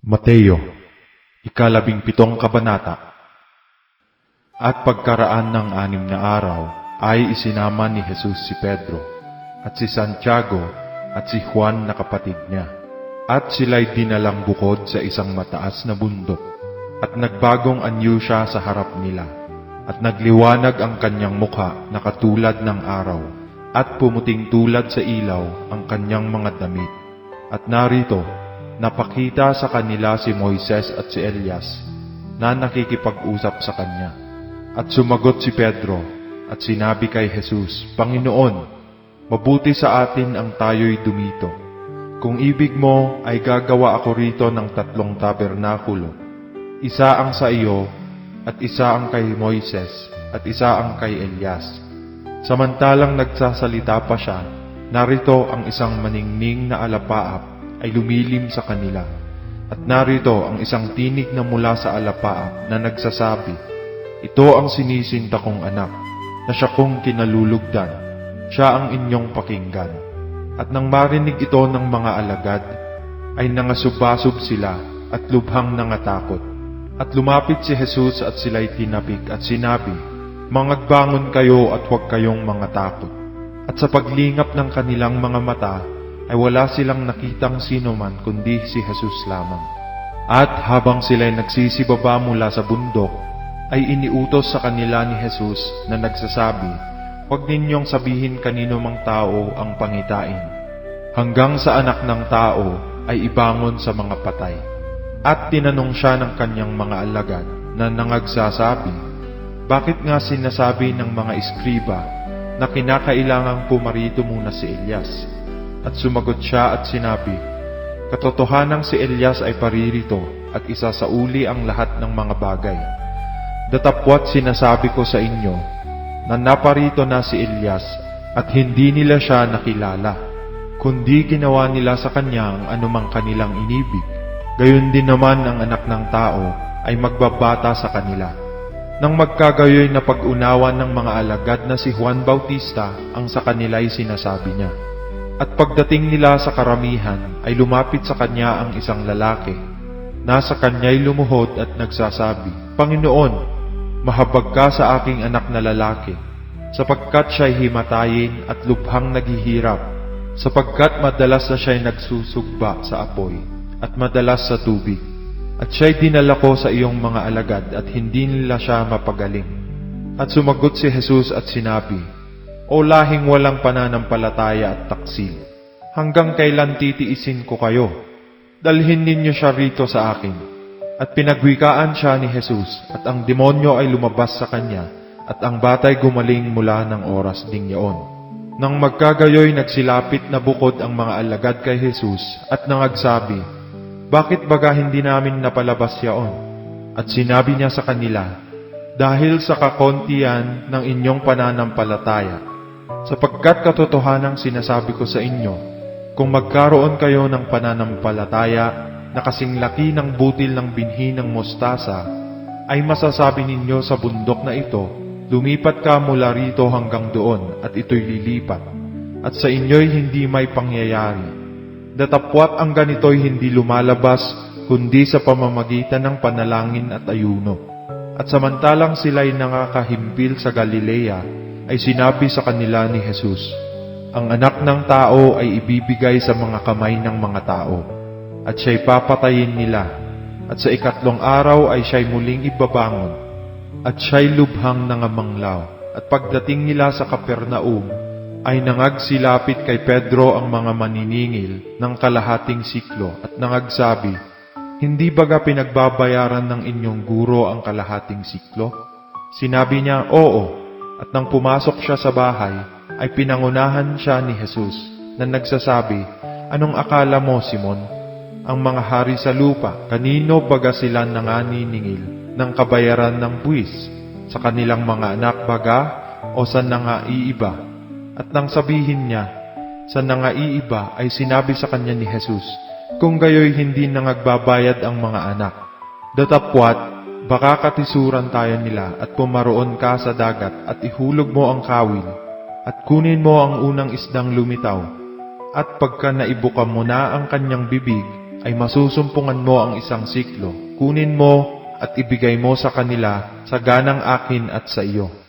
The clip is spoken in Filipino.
Mateo, ika-17 kabanata. At pagkaraan ng 6 na araw, ay isinama ni Jesus si Pedro, at si Santiago, at si Juan na kapatid niya. At sila'y dinalang bukod sa isang mataas na bundok, at nagbagong anyo siya sa harap nila. At nagliwanag ang kanyang mukha na katulad ng araw, at pumuting tulad sa ilaw ang kanyang mga damit. At narito, napakita sa kanila si Moises at si Elias na nakikipag-usap sa kanya. At sumagot si Pedro at sinabi kay Jesus, "Panginoon, mabuti sa atin ang tayo'y dumito. Kung ibig mo ay gagawa ako rito ng 3 tabernakulo. Isa ang sa iyo, at isa ang kay Moises, at isa ang kay Elias." Samantalang nagsasalita pa siya, narito ang isang maningning na alapaap ay lumilim sa kanila. At narito ang isang tinig na mula sa alapaap na nagsasabi, "Ito ang sinisinta kong anak, na siya kong kinalulugdan. Siya ang inyong pakinggan." At nang marinig ito ng mga alagad, ay nangasubasub sila at lubhang nangatakot. At lumapit si Jesus at sila'y tinapik at sinabi, "Mangagbangon kayo at huwag kayong mangatakot." At sa paglingap ng kanilang mga mata, ay wala silang nakitang sino man kundi si Jesus lamang. At habang sila'y nagsisibaba mula sa bundok, ay iniutos sa kanila ni Jesus na nagsasabi, "Huwag ninyong sabihin kanino mang tao ang pangitain, hanggang sa anak ng tao ay ibangon sa mga patay." At tinanong siya ng kanyang mga alagad na nangagsasabi, "Bakit nga sinasabi ng mga eskriba na kinakailangang pumarito muna si Elias?" At sumagot siya at sinabi, "Katotohanang si Elias ay paririto at isasauli ang lahat ng mga bagay. Datapwat sinasabi ko sa inyo na naparito na si Elias at hindi nila siya nakilala, kundi ginawa nila sa kanya ang anumang kanilang inibig. Gayon din naman ang anak ng tao ay magbabata sa kanila." Nang magkagayoy na pag-unawa ng mga alagad na si Juan Bautista ang sa kanila'y sinasabi niya. At pagdating nila sa karamihan, ay lumapit sa kanya ang isang lalaki. Nasa kanya'y lumuhod at nagsasabi, "Panginoon, mahabag ka sa aking anak na lalaki, sapagkat siya'y himatayin at lubhang naghihirap, sapagkat madalas na siya'y nagsusugba sa apoy, at madalas sa tubig. At siya'y dinala ko sa iyong mga alagad at hindi nila siya mapagaling." At sumagot si Jesus at sinabi, "O lahing walang pananampalataya at taksil, hanggang kailan titiisin ko kayo? Dalhin ninyo siya rito sa akin." At pinagwikaan siya ni Jesus, at ang demonyo ay lumabas sa kanya, at ang batay gumaling mula ng oras ding iyon. Nang magkagayoy nagsilapit na bukod ang mga alagad kay Jesus, at nangagsabi, "Bakit baga hindi namin napalabas yaon?" At sinabi niya sa kanila, "Dahil sa kakontian ng inyong pananampalataya. Sapagkat katotohanang sinasabi ko sa inyo, kung magkaroon kayo ng pananampalataya na kasing laki ng butil ng binhi ng mostasa, ay masasabi ninyo sa bundok na ito, 'Lumipat ka mula rito hanggang doon,' at ito'y lilipat. At sa inyo'y hindi may pangyayari. Datapwat ang ganito'y hindi lumalabas, kundi sa pamamagitan ng panalangin at ayuno." At samantalang sila'y nakakahimpil sa Galilea, ay sinabi sa kanila ni Jesus, "Ang anak ng tao ay ibibigay sa mga kamay ng mga tao, at siya'y papatayin nila, at sa 3 araw ay siya'y muling ibabangon." At siya'y lubhang nangamanglaw. At pagdating nila sa Capernaum, ay nangagsilapit kay Pedro ang mga maniningil ng kalahating siklo, at nangagsabi, "Hindi baga pinagbabayaran ng inyong guro ang kalahating siklo?" Sinabi niya, "Oo." At nang pumasok siya sa bahay, ay pinangunahan siya ni Jesus na nagsasabi, "Anong akala mo, Simon? Ang mga hari sa lupa, kanino baga sila nanganiningil ng kabayaran ng buwis? Sa kanilang mga anak baga o sa nangaiiba?" At nang sabihin niya, "Sa nangaiiba," ay sinabi sa kanya ni Jesus, "Kung gayoy hindi nangagbabayad ang mga anak. Datapwat, baka katisuran tayo nila at pumaroon ka sa dagat at ihulog mo ang kawil at kunin mo ang unang isdang lumitaw, at pagka naibuka mo na ang kanyang bibig, ay masusumpungan mo ang isang siklo. Kunin mo at ibigay mo sa kanila sa ganang akin at sa iyo.